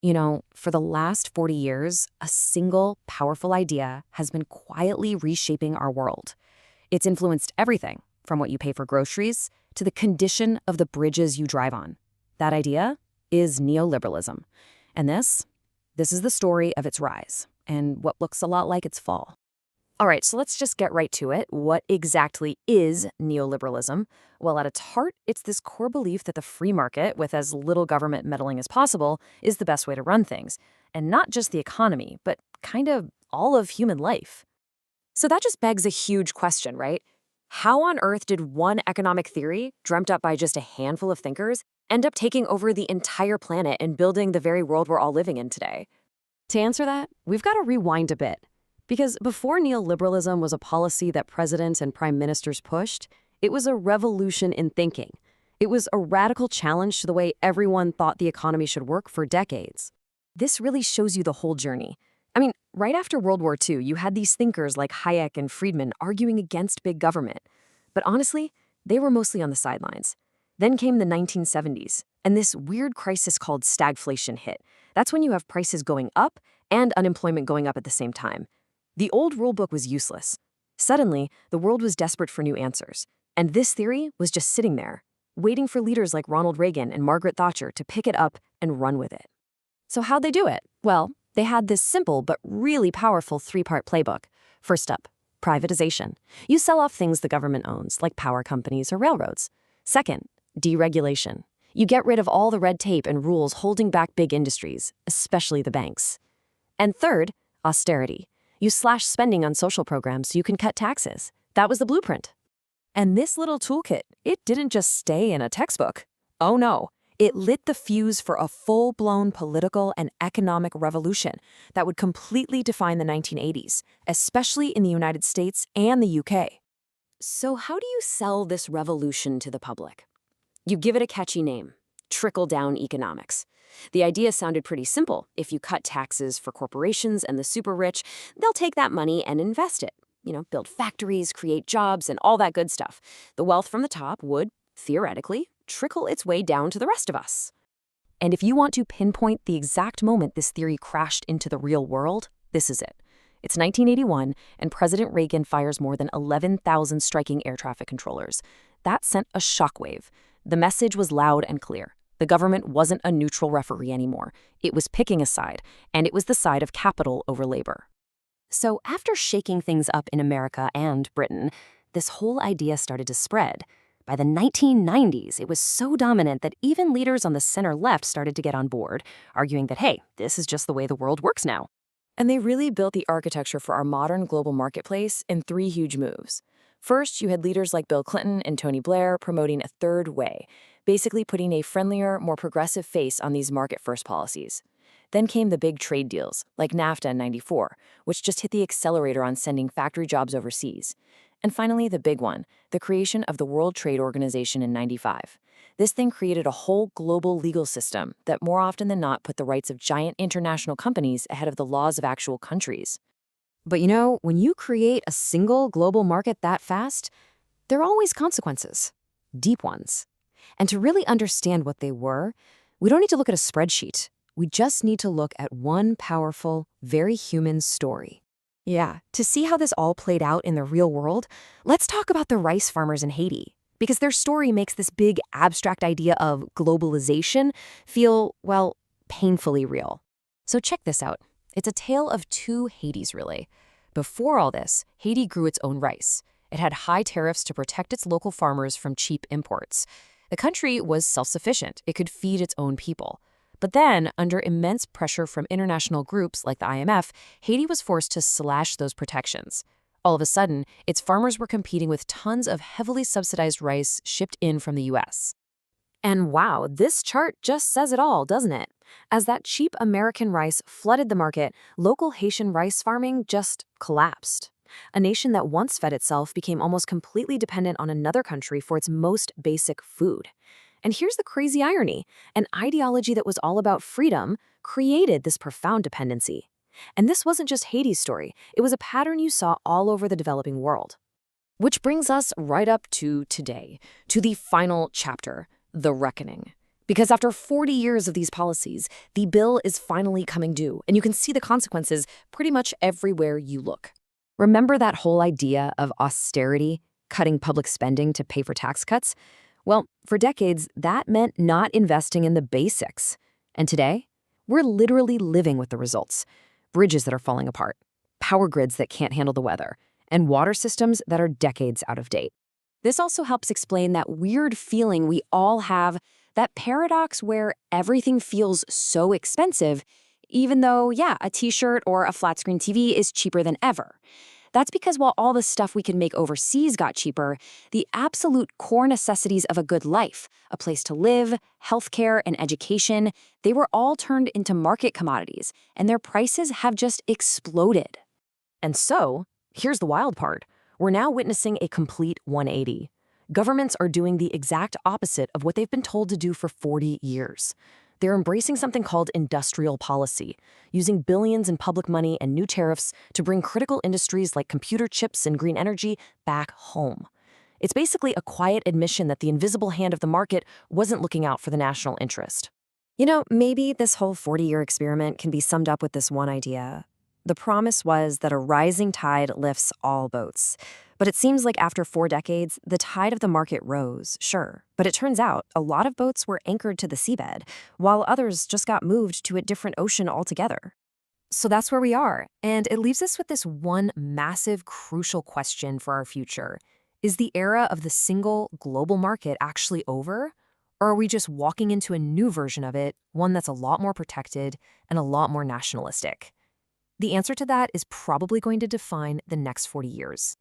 For the last 40 years, a single powerful idea has been quietly reshaping our world. It's influenced everything, from what you pay for groceries to the condition of the bridges you drive on. That idea is neoliberalism. And this is the story of its rise and what looks a lot like its fall. All right, so let's just get right to it. What exactly is neoliberalism? Well, at its heart, it's this core belief that the free market, with as little government meddling as possible, is the best way to run things. And not just the economy, but kind of all of human life. So that just begs a huge question, right? How on earth did one economic theory, dreamt up by just a handful of thinkers, end up taking over the entire planet and building the very world we're all living in today? To answer that, we've got to rewind a bit. Because before neoliberalism was a policy that presidents and prime ministers pushed, it was a revolution in thinking. It was a radical challenge to the way everyone thought the economy should work for decades. This really shows you the whole journey. I mean, right after World War II, you had these thinkers like Hayek and Friedman arguing against big government. But honestly, they were mostly on the sidelines. Then came the 1970s, and this weird crisis called stagflation hit. That's when you have prices going up and unemployment going up at the same time. The old rulebook was useless. Suddenly, the world was desperate for new answers. And this theory was just sitting there, waiting for leaders like Ronald Reagan and Margaret Thatcher to pick it up and run with it. So how'd they do it? Well, they had this simple but really powerful three-part playbook. First up, privatization. You sell off things the government owns, like power companies or railroads. Second, deregulation. You get rid of all the red tape and rules holding back big industries, especially the banks. And third, austerity. You slash spending on social programs so you can cut taxes. That was the blueprint. And this little toolkit, it didn't just stay in a textbook. Oh no, it lit the fuse for a full-blown political and economic revolution that would completely define the 1980s, especially in the United States and the UK. So how do you sell this revolution to the public? You give it a catchy name, trickle-down economics. The idea sounded pretty simple. If you cut taxes for corporations and the super rich, they'll take that money and invest it. Build factories, create jobs, and all that good stuff. The wealth from the top would, theoretically, trickle its way down to the rest of us. And if you want to pinpoint the exact moment this theory crashed into the real world, this is it. It's 1981, and President Reagan fires more than 11,000 striking air traffic controllers. That sent a shockwave. The message was loud and clear. The government wasn't a neutral referee anymore. It was picking a side, and it was the side of capital over labor. So after shaking things up in America and Britain, this whole idea started to spread. By the 1990s, it was so dominant that even leaders on the center-left started to get on board, arguing that, hey, this is just the way the world works now. And they really built the architecture for our modern global marketplace in three huge moves. First, you had leaders like Bill Clinton and Tony Blair promoting a third way, basically putting a friendlier, more progressive face on these market-first policies. Then came the big trade deals, like NAFTA in '94, which just hit the accelerator on sending factory jobs overseas. And finally, the big one, the creation of the World Trade Organization in '95. This thing created a whole global legal system that more often than not put the rights of giant international companies ahead of the laws of actual countries. But when you create a single global market that fast, there are always consequences, deep ones. And to really understand what they were, we don't need to look at a spreadsheet. We just need to look at one powerful, very human story. Yeah, to see how this all played out in the real world, let's talk about the rice farmers in Haiti, because their story makes this big abstract idea of globalization feel, well, painfully real. So check this out. It's a tale of two Haitis, really. Before all this, Haiti grew its own rice. It had high tariffs to protect its local farmers from cheap imports. The country was self-sufficient. It could feed its own people. But then, under immense pressure from international groups like the IMF, Haiti was forced to slash those protections. All of a sudden, its farmers were competing with tons of heavily subsidized rice shipped in from the US. And wow, this chart just says it all, doesn't it? As that cheap American rice flooded the market, local Haitian rice farming just collapsed. A nation that once fed itself became almost completely dependent on another country for its most basic food. And here's the crazy irony. An ideology that was all about freedom created this profound dependency. And this wasn't just Haiti's story. It was a pattern you saw all over the developing world. Which brings us right up to today, to the final chapter, the reckoning. Because after 40 years of these policies, the bill is finally coming due, and you can see the consequences pretty much everywhere you look. Remember that whole idea of austerity, cutting public spending to pay for tax cuts? Well, for decades, that meant not investing in the basics. And today, we're literally living with the results. Bridges that are falling apart, power grids that can't handle the weather, and water systems that are decades out of date. This also helps explain that weird feeling we all have, that paradox where everything feels so expensive, even though, yeah, a t-shirt or a flat-screen TV is cheaper than ever. That's because while all the stuff we can make overseas got cheaper, the absolute core necessities of a good life, a place to live, healthcare, and education, they were all turned into market commodities, and their prices have just exploded. And so, here's the wild part. We're now witnessing a complete 180. Governments are doing the exact opposite of what they've been told to do for 40 years. They're embracing something called industrial policy, using billions in public money and new tariffs to bring critical industries like computer chips and green energy back home. It's basically a quiet admission that the invisible hand of the market wasn't looking out for the national interest. Maybe this whole 40-year experiment can be summed up with this one idea. The promise was that a rising tide lifts all boats. But it seems like after 4 decades, the tide of the market rose, sure. But it turns out a lot of boats were anchored to the seabed, while others just got moved to a different ocean altogether. So that's where we are, and it leaves us with this one massive, crucial question for our future. Is the era of the single global market actually over? Or are we just walking into a new version of it, one that's a lot more protected and a lot more nationalistic? The answer to that is probably going to define the next 40 years.